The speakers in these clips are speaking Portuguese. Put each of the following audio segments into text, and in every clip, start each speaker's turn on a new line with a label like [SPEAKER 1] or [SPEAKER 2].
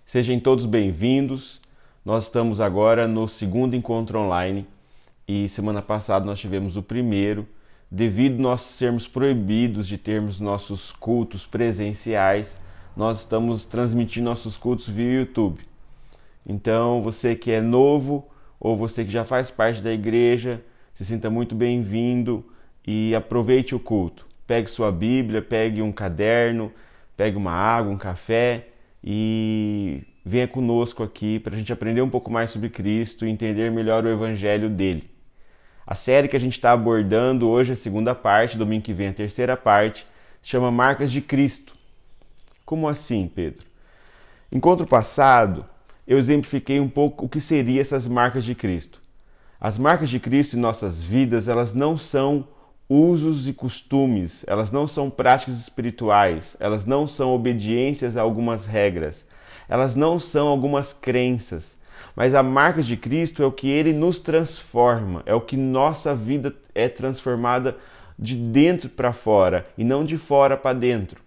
[SPEAKER 1] Sejam todos bem-vindos. Nós estamos agora no segundo encontro online e semana passada nós tivemos o primeiro. Devido nós sermos proibidos de termos nossos cultos presenciais, nós estamos transmitindo nossos cultos via YouTube. Então, você que é novo ou você que já faz parte da igreja, se sinta muito bem-vindo e aproveite o culto. Pegue sua Bíblia, pegue um caderno, pegue uma água, um café e venha conosco aqui para a gente aprender um pouco mais sobre Cristo e entender melhor o Evangelho dele. A série que a gente está abordando hoje, a segunda parte, domingo que vem a terceira parte, se chama Marcas de Cristo. Como assim, Pedro? Encontro passado, eu exemplifiquei um pouco o que seriam essas marcas de Cristo. As marcas de Cristo em nossas vidas, elas não são usos e costumes, elas não são práticas espirituais, elas não são obediências a algumas regras, elas não são algumas crenças, mas a marca de Cristo é o que ele nos transforma, é o que nossa vida é transformada de dentro para fora e não de fora para dentro.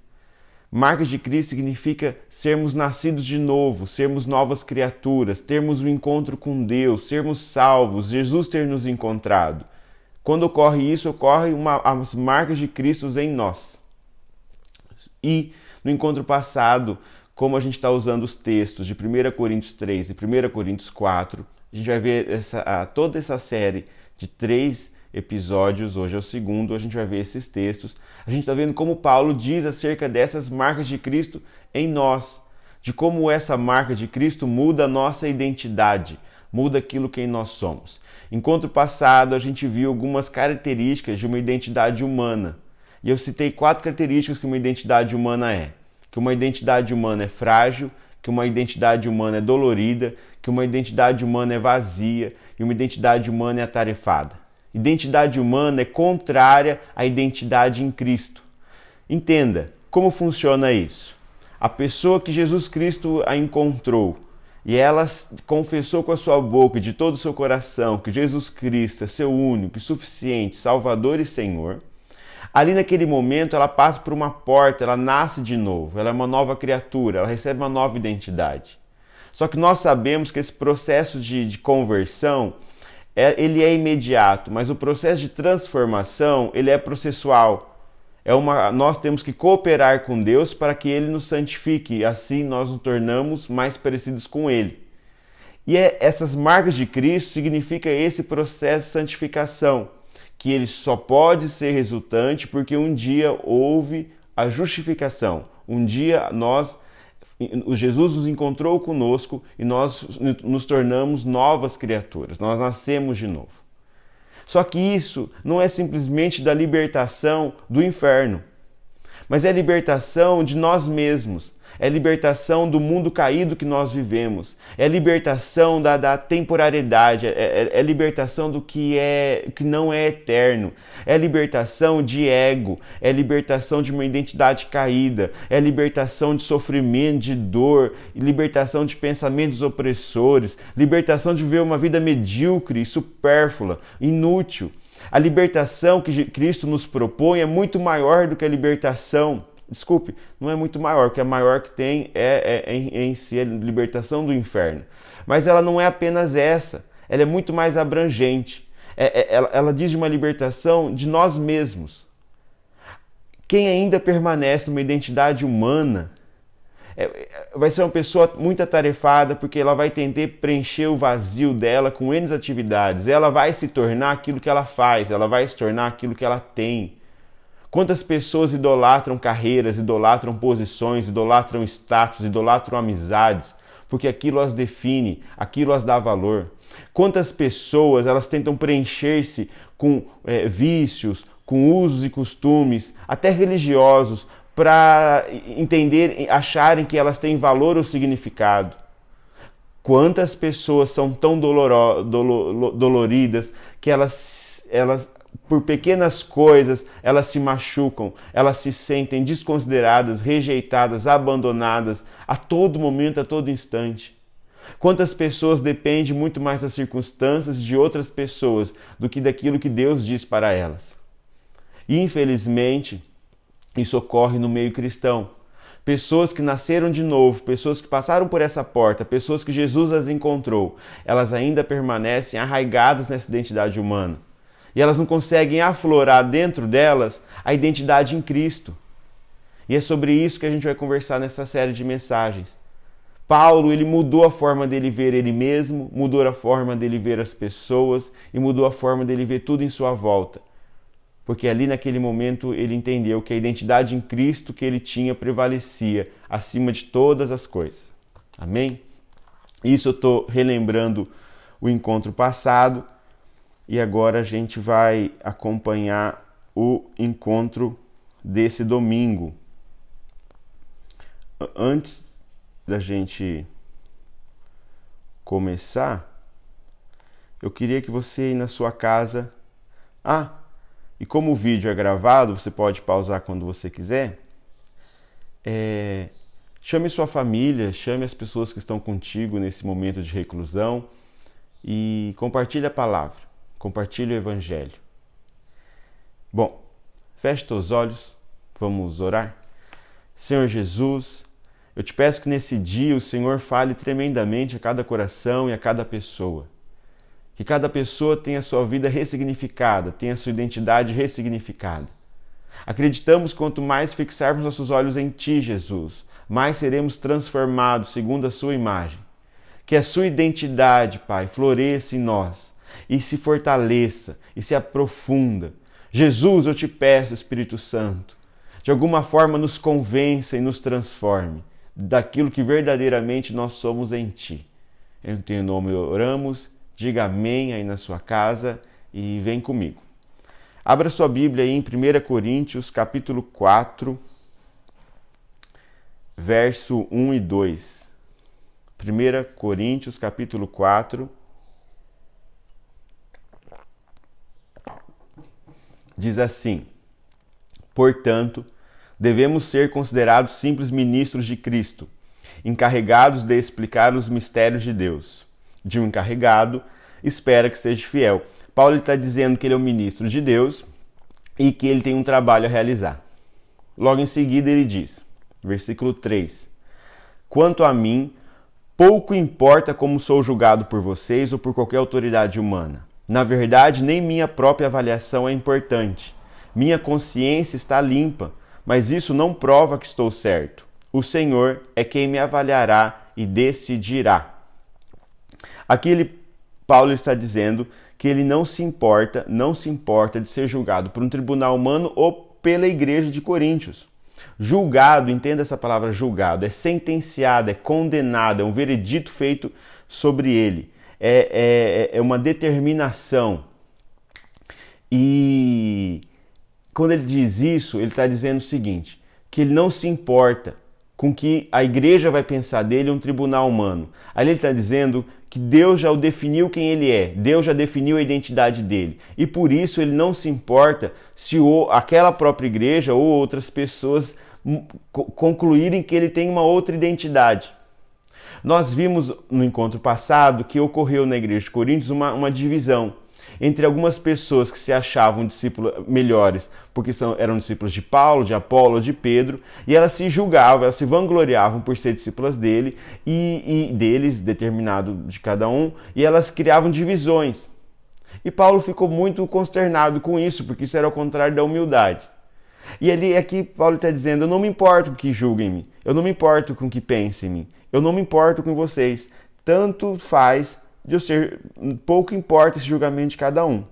[SPEAKER 1] Marcas de Cristo significa sermos nascidos de novo, sermos novas criaturas, termos um encontro com Deus, sermos salvos, Jesus ter nos encontrado. Quando ocorre isso, ocorrem as marcas de Cristo em nós. E no encontro passado, como a gente está usando os textos de 1 Coríntios 3 e 1 Coríntios 4, a gente vai ver toda essa série de 3 episódios, hoje é o segundo, a gente vai ver esses textos. A gente está vendo como Paulo diz acerca dessas marcas de Cristo em nós, de como essa marca de Cristo muda a nossa identidade, muda aquilo quem nós somos. Encontro passado, a gente viu algumas características de uma identidade humana. E eu citei 4 características que uma identidade humana é. Que uma identidade humana é frágil, que uma identidade humana é dolorida, que uma identidade humana é vazia e uma identidade humana é atarefada. Identidade humana é contrária à identidade em Cristo. Entenda como funciona isso. A pessoa que Jesus Cristo a encontrou, e ela confessou com a sua boca e de todo o seu coração que Jesus Cristo é seu único e suficiente Salvador e Senhor, ali naquele momento ela passa por uma porta, ela nasce de novo, ela é uma nova criatura, ela recebe uma nova identidade. Só que nós sabemos que esse processo de conversão, ele é imediato, mas o processo de transformação, ele é processual. Nós temos que cooperar com Deus para que Ele nos santifique, e assim nós nos tornamos mais parecidos com Ele. E essas marcas de Cristo significa esse processo de santificação, que ele só pode ser resultante porque um dia houve a justificação. Um dia Jesus nos encontrou conosco e nós nos tornamos novas criaturas, nós nascemos de novo. Só que isso não é simplesmente da libertação do inferno, mas é a libertação de nós mesmos, é a libertação do mundo caído que nós vivemos, é a libertação da temporariedade, é a libertação do que não é eterno, é a libertação de ego, é a libertação de uma identidade caída, é a libertação de sofrimento, de dor, libertação de pensamentos opressores, libertação de viver uma vida medíocre, supérflua, inútil. A libertação que Cristo nos propõe é muito maior do que a libertação. Desculpe, não é muito maior, porque a maior que tem em si a libertação do inferno. Mas ela não é apenas essa, ela é muito mais abrangente. Ela diz de uma libertação de nós mesmos. Quem ainda permanece numa identidade humana vai ser uma pessoa muito atarefada, porque ela vai tentar preencher o vazio dela com N atividades. Ela vai se tornar aquilo que ela faz, ela vai se tornar aquilo que ela tem. Quantas pessoas idolatram carreiras, idolatram posições, idolatram status, idolatram amizades, porque aquilo as define, aquilo as dá valor. Quantas pessoas elas tentam preencher-se com vícios, com usos e costumes, até religiosos, para acharem que elas têm valor ou significado. Quantas pessoas são tão doloridas que elas por pequenas coisas, elas se machucam, elas se sentem desconsideradas, rejeitadas, abandonadas a todo momento, a todo instante. Quantas pessoas dependem muito mais das circunstâncias de outras pessoas do que daquilo que Deus diz para elas. E, infelizmente, isso ocorre no meio cristão. Pessoas que nasceram de novo, pessoas que passaram por essa porta, pessoas que Jesus as encontrou, elas ainda permanecem arraigadas nessa identidade humana. E elas não conseguem aflorar dentro delas a identidade em Cristo. E é sobre isso que a gente vai conversar nessa série de mensagens. Paulo, ele mudou a forma dele ver ele mesmo, mudou a forma dele ver as pessoas e mudou a forma dele ver tudo em sua volta. Porque ali naquele momento ele entendeu que a identidade em Cristo que ele tinha prevalecia acima de todas as coisas. Amém? Isso eu estou relembrando o encontro passado e agora a gente vai acompanhar o encontro desse domingo. Antes da gente começar, eu queria que você aí na sua casa... E como o vídeo é gravado, você pode pausar quando você quiser. Chame sua família, chame as pessoas que estão contigo nesse momento de reclusão e compartilhe a palavra, compartilhe o evangelho. Bom, feche teus olhos, vamos orar. Senhor Jesus, eu te peço que nesse dia o Senhor fale tremendamente a cada coração e a cada pessoa. Que cada pessoa tenha sua vida ressignificada, tenha sua identidade ressignificada. Acreditamos que quanto mais fixarmos nossos olhos em Ti, Jesus, mais seremos transformados segundo a Sua imagem. Que a Sua identidade, Pai, floresça em nós e se fortaleça e se aprofunda. Jesus, eu te peço, Espírito Santo, de alguma forma nos convença e nos transforme daquilo que verdadeiramente nós somos em Ti. Em Teu nome oramos. Diga amém aí na sua casa e vem comigo. Abra sua Bíblia aí em 1 Coríntios, capítulo 4, verso 1 e 2. 1 Coríntios, capítulo 4. Diz assim: portanto, devemos ser considerados simples ministros de Cristo, encarregados de explicar os mistérios de Deus. De um encarregado, espera que seja fiel. Paulo está dizendo que ele é um ministro de Deus e que ele tem um trabalho a realizar. Logo em seguida ele diz, versículo 3, quanto a mim, pouco importa como sou julgado por vocês ou por qualquer autoridade humana. Na verdade, nem minha própria avaliação é importante. Minha consciência está limpa, mas isso não prova que estou certo. O Senhor é quem me avaliará e decidirá. Aqui Paulo está dizendo que ele não se importa de ser julgado por um tribunal humano ou pela igreja de Coríntios. Julgado, entenda essa palavra julgado, é sentenciado, é condenado, é um veredito feito sobre ele. É uma determinação. E quando ele diz isso, ele está dizendo o seguinte, que ele não se importa com que a igreja vai pensar dele um tribunal humano. Ali ele está dizendo que Deus já o definiu quem ele é, Deus já definiu a identidade dele. E por isso ele não se importa se aquela própria igreja ou outras pessoas concluírem que ele tem uma outra identidade. Nós vimos no encontro passado que ocorreu na igreja de Coríntios uma divisão entre algumas pessoas que se achavam discípulos melhores, porque eram discípulos de Paulo, de Apolo, de Pedro, e elas se julgavam, elas se vangloriavam por ser discípulas dele e deles, determinado de cada um, e elas criavam divisões. E Paulo ficou muito consternado com isso, porque isso era ao contrário da humildade. E aqui Paulo está dizendo, eu não me importo com que julguem em mim, eu não me importo com que pensem em mim, eu não me importo com vocês, tanto faz de eu ser, pouco importa esse julgamento de cada um.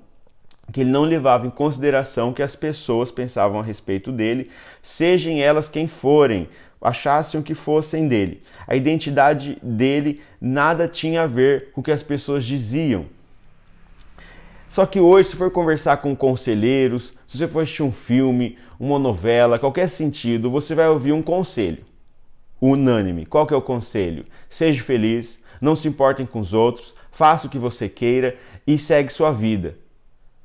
[SPEAKER 1] Que ele não levava em consideração que as pessoas pensavam a respeito dele, sejam elas quem forem, achassem o que fossem dele. A identidade dele nada tinha a ver com o que as pessoas diziam. Só que hoje, se for conversar com conselheiros, se você for assistir um filme, uma novela, qualquer sentido, você vai ouvir um conselho unânime. Qual que é o conselho? Seja feliz, não se importem com os outros, faça o que você queira e segue sua vida.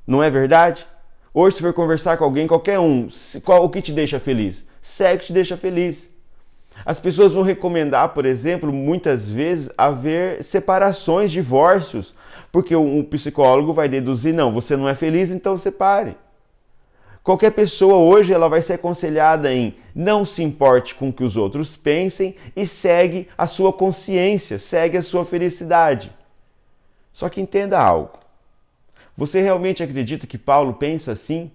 [SPEAKER 1] Não é verdade? Hoje, se for conversar com alguém, qualquer um, o que te deixa feliz? Segue o que te deixa feliz. As pessoas vão recomendar, por exemplo, muitas vezes, haver separações, divórcios, porque um psicólogo vai deduzir, não, você não é feliz, então separe. Qualquer pessoa hoje ela vai ser aconselhada em não se importe com o que os outros pensem e segue a sua consciência, segue a sua felicidade. Só que entenda algo. Você realmente acredita que Paulo pensa assim?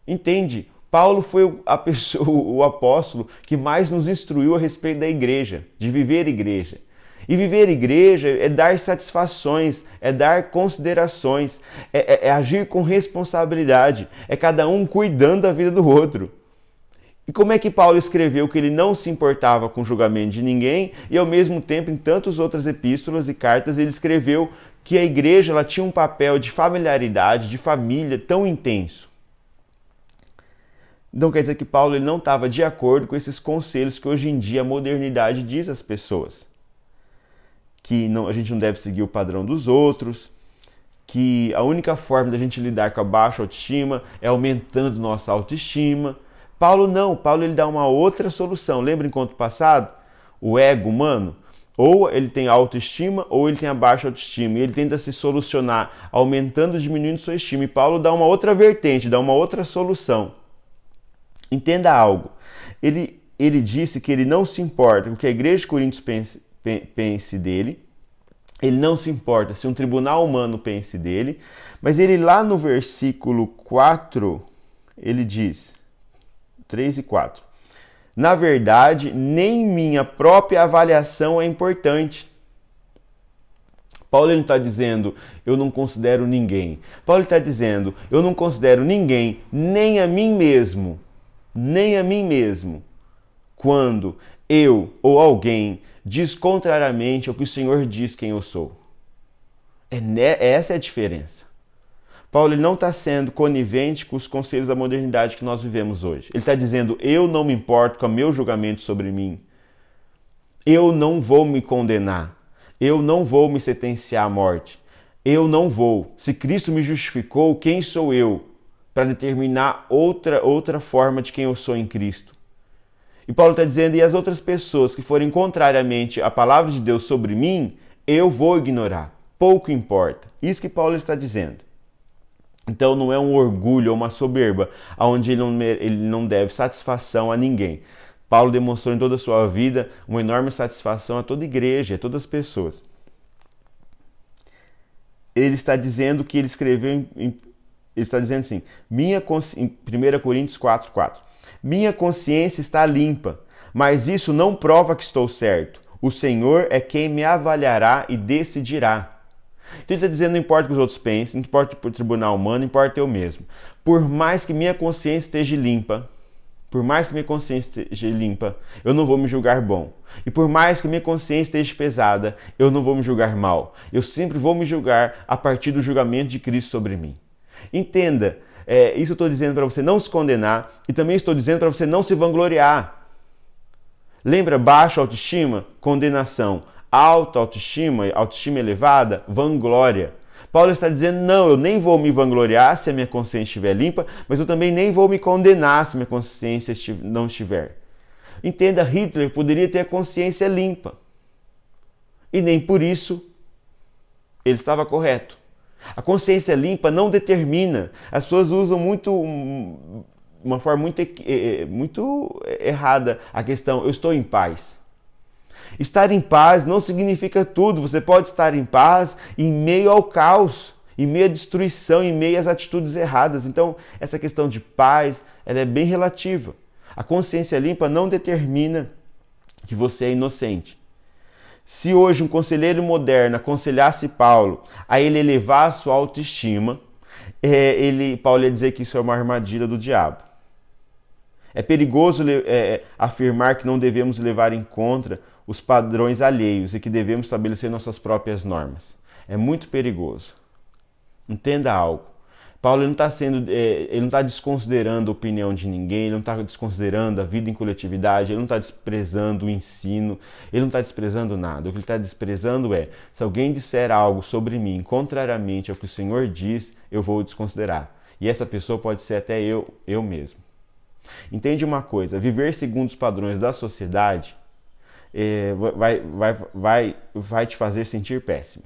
[SPEAKER 1] Entende? Paulo foi o apóstolo que mais nos instruiu a respeito da igreja, de viver igreja. E viver igreja é dar satisfações, é dar considerações, é agir com responsabilidade, é cada um cuidando da vida do outro. E como é que Paulo escreveu que ele não se importava com o julgamento de ninguém e ao mesmo tempo em tantas outras epístolas e cartas ele escreveu que a igreja ela tinha um papel de familiaridade, de família tão intenso? Então quer dizer que Paulo ele não estava de acordo com esses conselhos que hoje em dia a modernidade diz às pessoas. Que a gente não deve seguir o padrão dos outros, que a única forma da gente lidar com a baixa autoestima é aumentando nossa autoestima. Paulo não, Paulo ele dá uma outra solução. Lembra em conto passado? O ego humano, ou ele tem autoestima ou ele tem a baixa autoestima. E ele tenta se solucionar aumentando ou diminuindo sua estima. E Paulo dá uma outra vertente, dá uma outra solução. Entenda algo. Ele disse que ele não se importa com o que a igreja de Corinto pense dele, ele não se importa se um tribunal humano pense dele, mas ele lá no versículo 4, ele diz, 3 e 4, na verdade, nem minha própria avaliação é importante. Paulo não está dizendo, eu não considero ninguém. Paulo está dizendo, eu não considero ninguém, nem a mim mesmo, quando eu ou alguém diz contrariamente ao que o Senhor diz quem eu sou. Essa é a diferença. Paulo ele não está sendo conivente com os conselhos da modernidade que nós vivemos hoje. Ele está dizendo, eu não me importo com o meu julgamento sobre mim. Eu não vou me condenar. Eu não vou me sentenciar à morte. Eu não vou. Se Cristo me justificou, quem sou eu para determinar outra forma de quem eu sou em Cristo? E Paulo está dizendo, e as outras pessoas que forem contrariamente à palavra de Deus sobre mim, eu vou ignorar. Pouco importa. Isso que Paulo está dizendo. Então não é um orgulho ou uma soberba, onde ele não deve satisfação a ninguém. Paulo demonstrou em toda a sua vida uma enorme satisfação a toda a igreja, a todas as pessoas. Ele está dizendo que ele escreveu, ele está dizendo assim, em 1 Coríntios 4:4. Minha consciência está limpa, mas isso não prova que estou certo. O Senhor é quem me avaliará e decidirá. Então ele está dizendo, não importa o que os outros pensem, não importa o tribunal humano, não importa eu mesmo. Por mais que minha consciência esteja limpa, eu não vou me julgar bom. E por mais que minha consciência esteja pesada, eu não vou me julgar mal. Eu sempre vou me julgar a partir do julgamento de Cristo sobre mim. Entenda, isso eu estou dizendo para você não se condenar e também estou dizendo para você não se vangloriar. Lembra, baixa autoestima, condenação. Alta autoestima, autoestima elevada, vanglória. Paulo está dizendo, não, eu nem vou me vangloriar se a minha consciência estiver limpa, mas eu também nem vou me condenar se minha consciência não estiver. Entenda, Hitler poderia ter a consciência limpa. E nem por isso ele estava correto. A consciência limpa não determina. As pessoas usam uma forma muito errada a questão, eu estou em paz. Estar em paz não significa tudo. Você pode estar em paz em meio ao caos, em meio à destruição, em meio às atitudes erradas. Então, essa questão de paz, ela é bem relativa. A consciência limpa não determina que você é inocente. Se hoje um conselheiro moderno aconselhasse Paulo a ele elevar a sua autoestima, Paulo ia dizer que isso é uma armadilha do diabo. É perigoso afirmar que não devemos levar em conta os padrões alheios e que devemos estabelecer nossas próprias normas. É muito perigoso. Entenda algo. Paulo não está desconsiderando a opinião de ninguém, ele não está desconsiderando a vida em coletividade, ele não está desprezando o ensino, ele não está desprezando nada. O que ele está desprezando é, se alguém disser algo sobre mim contrariamente ao que o Senhor diz, eu vou desconsiderar. E essa pessoa pode ser até eu mesmo. Entende uma coisa, viver segundo os padrões da sociedade vai te fazer sentir péssimo.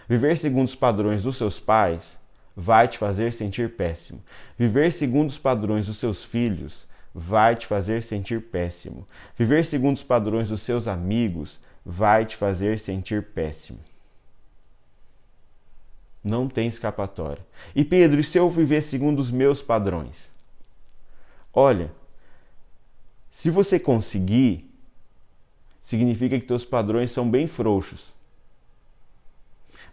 [SPEAKER 1] Viver segundo os padrões dos seus pais vai te fazer sentir péssimo. Viver segundo os padrões dos seus filhos vai te fazer sentir péssimo. Viver segundo os padrões dos seus amigos vai te fazer sentir péssimo. Não tem escapatória. E Pedro, e se eu viver segundo os meus padrões? Olha, se você conseguir, significa que teus padrões são bem frouxos.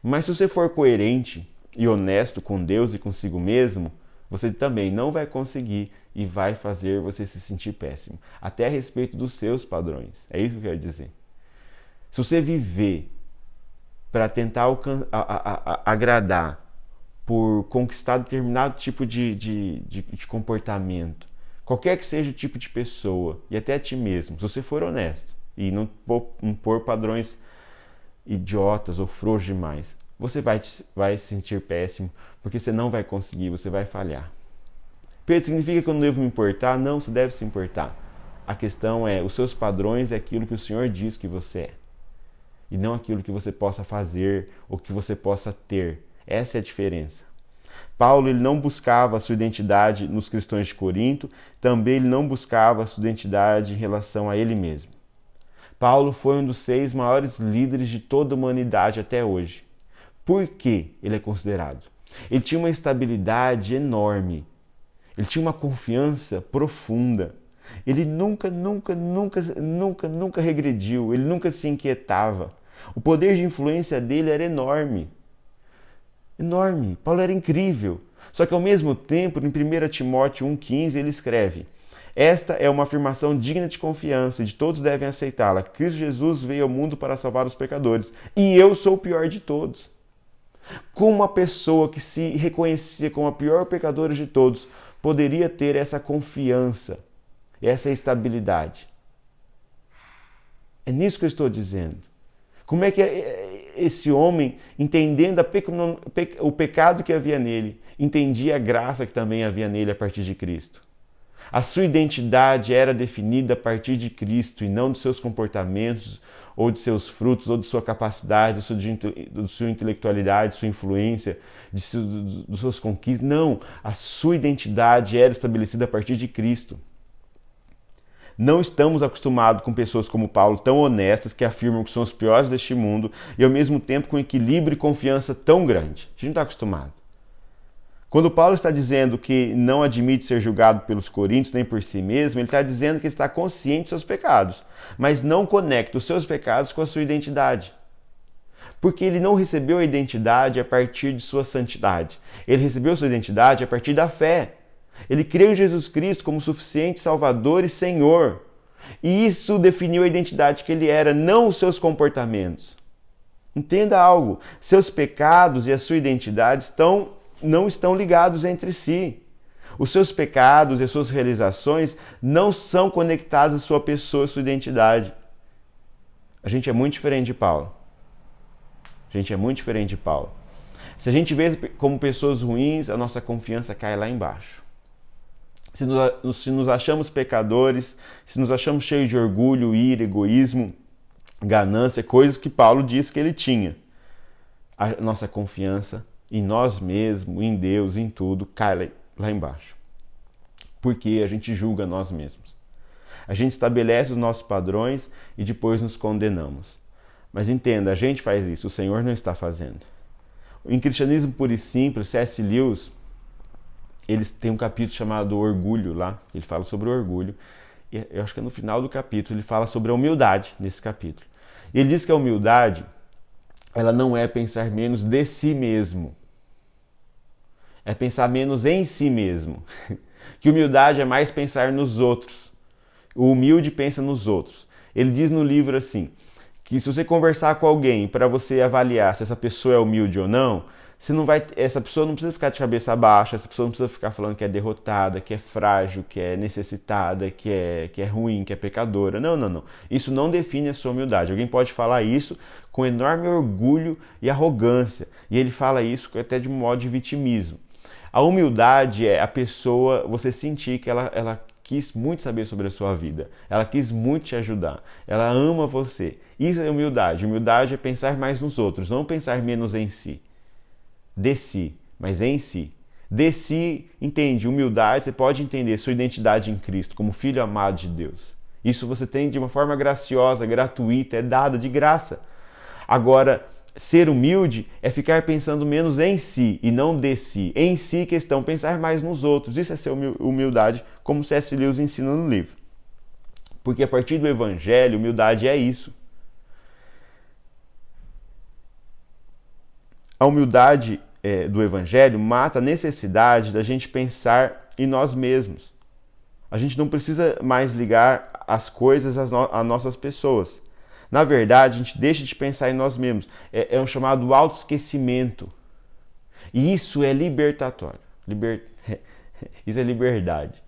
[SPEAKER 1] Mas se você for coerente e honesto com Deus e consigo mesmo, você também não vai conseguir e vai fazer você se sentir péssimo. Até a respeito dos seus padrões. É isso que eu quero dizer. Se você viver para tentar agradar, por conquistar determinado tipo de comportamento, qualquer que seja o tipo de pessoa, e até a ti mesmo, se você for honesto e não pôr padrões idiotas ou frouxos demais, você vai se sentir péssimo, porque você não vai conseguir, você vai falhar. Pedro, significa que eu não devo me importar? Não, você deve se importar. A questão é, os seus padrões é aquilo que o Senhor diz que você é, e não aquilo que você possa fazer ou que você possa ter. Essa é a diferença. Paulo, ele não buscava a sua identidade nos cristãos de Corinto, também ele não buscava a sua identidade em relação a ele mesmo. Paulo foi um dos 6 maiores líderes de toda a humanidade até hoje. Por que ele é considerado? Ele tinha uma estabilidade enorme. Ele tinha uma confiança profunda. Ele nunca regrediu. Ele nunca se inquietava. O poder de influência dele era enorme. Enorme. Paulo era incrível. Só que ao mesmo tempo, em 1 Timóteo 1,15, ele escreve: esta é uma afirmação digna de confiança e de todos devem aceitá-la. Cristo Jesus veio ao mundo para salvar os pecadores. E eu sou o pior de todos. Como uma pessoa que se reconhecia como a pior pecadora de todos poderia ter essa confiança, essa estabilidade? É nisso que eu estou dizendo. Como é que esse homem, entendendo o pecado que havia nele, entendia a graça que também havia nele a partir de Cristo? A sua identidade era definida a partir de Cristo e não de seus comportamentos, ou de seus frutos, ou de sua capacidade, de sua intelectualidade, de sua influência, de suas conquistas. Não, a sua identidade era estabelecida a partir de Cristo. Não estamos acostumados com pessoas como Paulo, tão honestas, que afirmam que são os piores deste mundo e ao mesmo tempo com equilíbrio e confiança tão grande. A gente não está acostumado. Quando Paulo está dizendo que não admite ser julgado pelos coríntios nem por si mesmo, ele está dizendo que está consciente de seus pecados, mas não conecta os seus pecados com a sua identidade. Porque ele não recebeu a identidade a partir de sua santidade. Ele recebeu sua identidade a partir da fé. Ele creu em Jesus Cristo como suficiente Salvador e Senhor. E isso definiu a identidade que ele era, não os seus comportamentos. Entenda algo, seus pecados e a sua identidade não estão ligados entre si. Os seus pecados e as suas realizações não são conectados à sua pessoa, à sua identidade. A gente é muito diferente de Paulo. Se a gente vê como pessoas ruins, a nossa confiança cai lá embaixo. Se nos achamos pecadores, se nos achamos cheios de orgulho, ira, egoísmo, ganância, coisas que Paulo disse que ele tinha, a nossa confiança em nós mesmos, em Deus, em tudo, cai lá embaixo. Porque a gente julga nós mesmos. A gente estabelece os nossos padrões e depois nos condenamos. Mas entenda, a gente faz isso, o Senhor não está fazendo. Em Cristianismo Puro e Simples, C.S. Lewis, eles têm um capítulo chamado Orgulho lá, ele fala sobre o orgulho. E eu acho que é no final do capítulo, ele fala sobre a humildade nesse capítulo. E ele diz que a humildade, ela não é pensar menos de si mesmo. É pensar menos em si mesmo. Que humildade é mais pensar nos outros. O humilde pensa nos outros. Ele diz no livro assim, que se você conversar com alguém para você avaliar se essa pessoa é humilde ou não, essa pessoa não precisa ficar de cabeça baixa, essa pessoa não precisa ficar falando que é derrotada, que é frágil, que é necessitada, que é ruim, que é pecadora. Não. Isso não define a sua humildade. Alguém pode falar isso com enorme orgulho e arrogância. E ele fala isso até de um modo de vitimismo. A humildade é a pessoa, você sentir que ela quis muito saber sobre a sua vida. Ela quis muito te ajudar. Ela ama você. Isso é humildade. Humildade é pensar mais nos outros, não pensar menos em si. De si. mas em si. De si, entende, humildade, você pode entender sua identidade em Cristo como filho amado de Deus. Isso você tem de uma forma graciosa, gratuita, é dada de graça. Agora, ser humilde é ficar pensando menos em si e não de si. Em si, questão, pensar mais nos outros. Isso é ser humildade, como C.S. Lewis ensina no livro. Porque a partir do Evangelho, humildade é isso. A humildade do Evangelho mata a necessidade da gente pensar em nós mesmos. A gente não precisa mais ligar as coisas às nossas pessoas. Na verdade, a gente deixa de pensar em nós mesmos. É um chamado autoesquecimento. E isso é libertatório. Isso é liberdade.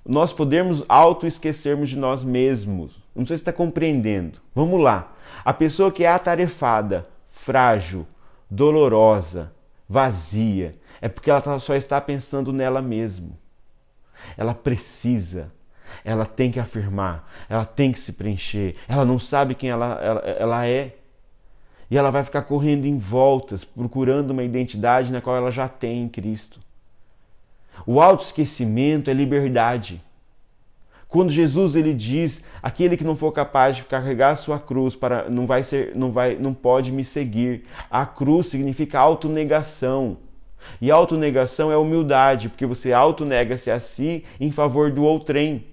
[SPEAKER 1] Nós podemos autoesquecermos de nós mesmos. Não sei se está compreendendo. Vamos lá. A pessoa que é atarefada, frágil, dolorosa, vazia, é porque ela só está pensando nela mesma. Ela precisa, ela tem que afirmar, ela tem que se preencher, ela não sabe quem ela é. E ela vai ficar correndo em voltas, procurando uma identidade na qual ela já tem em Cristo. O autoesquecimento é liberdade. Quando Jesus ele diz, aquele que não for capaz de carregar a sua cruz, não pode me seguir. A cruz significa autonegação. E autonegação é humildade, porque você autonega-se a si em favor do outrem.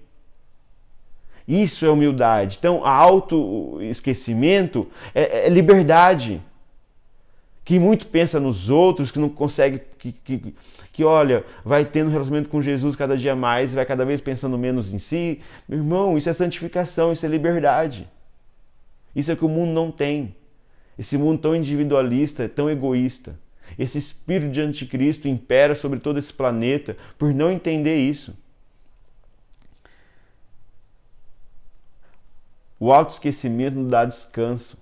[SPEAKER 1] Isso é humildade. Então, a autoesquecimento é liberdade. Que muito pensa nos outros, que não consegue, que olha, vai tendo relacionamento com Jesus cada dia mais, vai cada vez pensando menos em si. Meu irmão, isso é santificação, isso é liberdade. Isso é que o mundo não tem. Esse mundo tão individualista, tão egoísta. Esse espírito de anticristo impera sobre todo esse planeta por não entender isso. O autoesquecimento não dá descanso.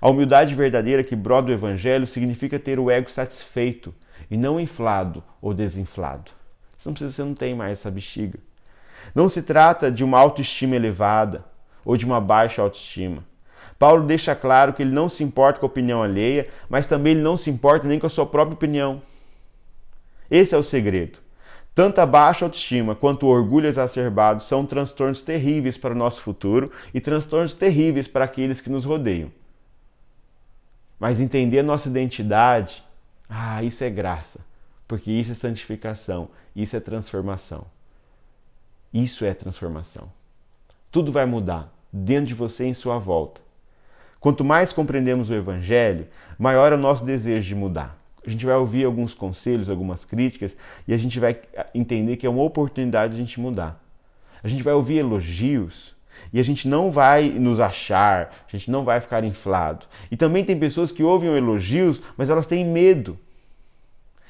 [SPEAKER 1] A humildade verdadeira que brota do Evangelho significa ter o ego satisfeito e não inflado ou desinflado. Você não tem mais essa bexiga. Não se trata de uma autoestima elevada ou de uma baixa autoestima. Paulo deixa claro que ele não se importa com a opinião alheia, mas também ele não se importa nem com a sua própria opinião. Esse é o segredo. Tanto a baixa autoestima quanto o orgulho exacerbado são transtornos terríveis para o nosso futuro e transtornos terríveis para aqueles que nos rodeiam. Mas entender a nossa identidade, isso é graça, porque isso é santificação, isso é transformação. Isso é transformação. Tudo vai mudar dentro de você e em sua volta. Quanto mais compreendemos o Evangelho, maior é o nosso desejo de mudar. A gente vai ouvir alguns conselhos, algumas críticas, e a gente vai entender que é uma oportunidade de a gente mudar. A gente vai ouvir elogios, e a gente não vai nos achar, a gente não vai ficar inflado. E também tem pessoas que ouvem elogios, mas elas têm medo.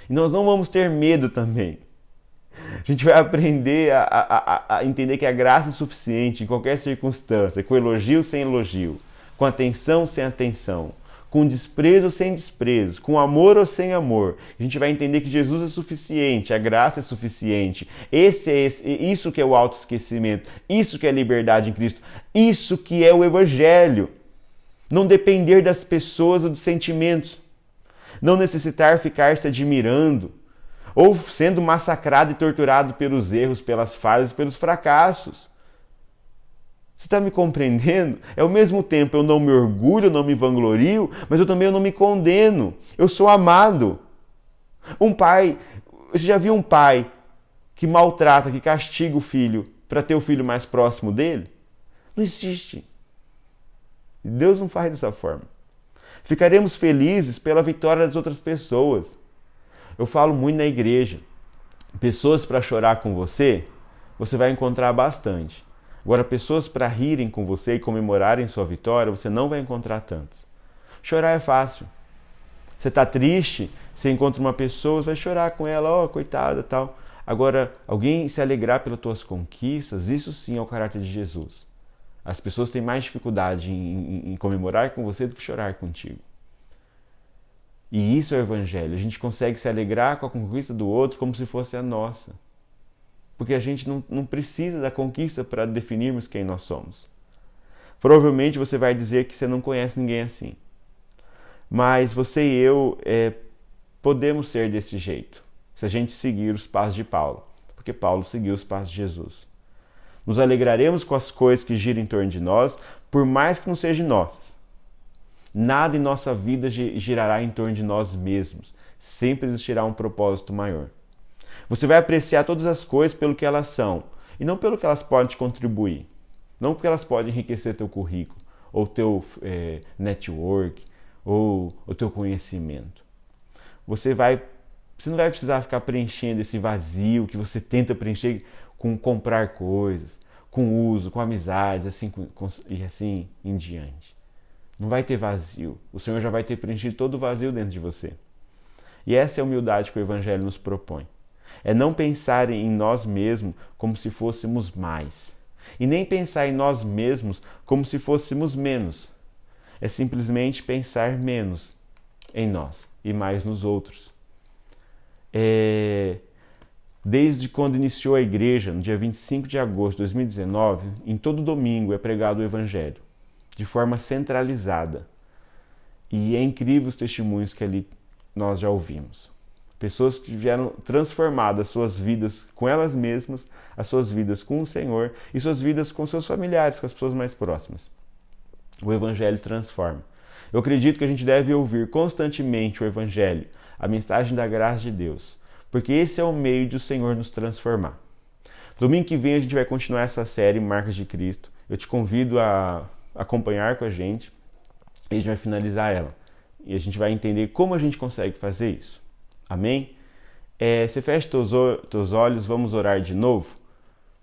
[SPEAKER 1] E nós não vamos ter medo também. A gente vai aprender a entender que a graça é suficiente em qualquer circunstância, com elogio sem elogio, com atenção sem atenção, com desprezo sem desprezo, com amor ou sem amor. A gente vai entender que Jesus é suficiente, a graça é suficiente. Isso que é o autoesquecimento, isso que é a liberdade em Cristo, isso que é o Evangelho. Não depender das pessoas ou dos sentimentos. Não necessitar ficar se admirando ou sendo massacrado e torturado pelos erros, pelas falhas, pelos fracassos. Você está me compreendendo? Ao mesmo tempo eu não me orgulho, eu não me vanglorio, mas eu também não me condeno. Eu sou amado. Você já viu um pai que maltrata, que castiga o filho para ter o filho mais próximo dele? Não existe. Deus não faz dessa forma. Ficaremos felizes pela vitória das outras pessoas. Eu falo muito na igreja. Pessoas para chorar com você vai encontrar bastante. Agora, pessoas para rirem com você e comemorarem sua vitória, você não vai encontrar tantas. Chorar é fácil. Você está triste, você encontra uma pessoa, você vai chorar com ela, coitada, tal. Agora, alguém se alegrar pelas tuas conquistas, isso sim é o caráter de Jesus. As pessoas têm mais dificuldade em comemorar com você do que chorar contigo. E isso é o Evangelho. A gente consegue se alegrar com a conquista do outro como se fosse a nossa. Porque a gente não precisa da conquista para definirmos quem nós somos. Provavelmente você vai dizer que você não conhece ninguém assim. Mas você e eu podemos ser desse jeito, se a gente seguir os passos de Paulo, porque Paulo seguiu os passos de Jesus. Nos alegraremos com as coisas que giram em torno de nós, por mais que não sejam nossas. Nada em nossa vida girará em torno de nós mesmos. Sempre existirá um propósito maior. Você vai apreciar todas as coisas pelo que elas são, e não pelo que elas podem te contribuir. Não porque elas podem enriquecer teu currículo, ou teu network, ou o teu conhecimento. Você não vai precisar ficar preenchendo esse vazio que você tenta preencher com comprar coisas, com uso, com amizades, e assim em diante. Não vai ter vazio. O Senhor já vai ter preenchido todo o vazio dentro de você. E essa é a humildade que o Evangelho nos propõe. É não pensar em nós mesmos como se fôssemos mais. E nem pensar em nós mesmos como se fôssemos menos. É simplesmente pensar menos em nós e mais nos outros. Desde quando iniciou a igreja, no dia 25 de agosto de 2019, em todo domingo é pregado o Evangelho, de forma centralizada. E é incrível os testemunhos que ali nós já ouvimos. Pessoas que tiveram transformadas suas vidas com elas mesmas, as suas vidas com o Senhor e suas vidas com seus familiares, com as pessoas mais próximas. O Evangelho transforma. Eu acredito que a gente deve ouvir constantemente o Evangelho, a mensagem da graça de Deus, porque esse é o meio de o Senhor nos transformar. Domingo que vem a gente vai continuar essa série Marcas de Cristo. Eu te convido a acompanhar com a gente e a gente vai finalizar ela. E a gente vai entender como a gente consegue fazer isso. Amém? Você fecha teus olhos, vamos orar de novo,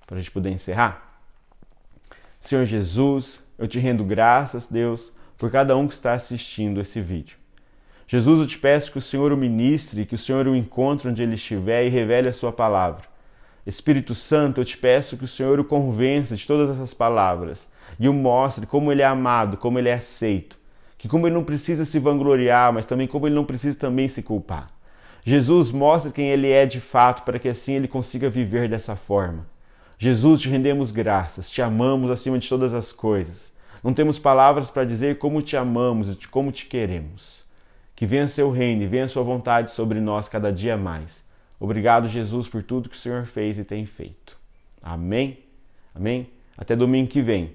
[SPEAKER 1] para a gente poder encerrar. Senhor Jesus, eu te rendo graças, Deus, por cada um que está assistindo esse vídeo. Jesus, eu te peço que o Senhor o ministre, que o Senhor o encontre onde ele estiver e revele a sua palavra. Espírito Santo, eu te peço que o Senhor o convença de todas essas palavras e o mostre como ele é amado, como ele é aceito, que como ele não precisa se vangloriar, mas também como ele não precisa também se culpar. Jesus, mostre quem ele é de fato, para que assim ele consiga viver dessa forma. Jesus, te rendemos graças, te amamos acima de todas as coisas. Não temos palavras para dizer como te amamos e como te queremos. Que venha seu reino e venha sua vontade sobre nós cada dia mais. Obrigado, Jesus, por tudo que o Senhor fez e tem feito. Amém? Amém? Até domingo que vem.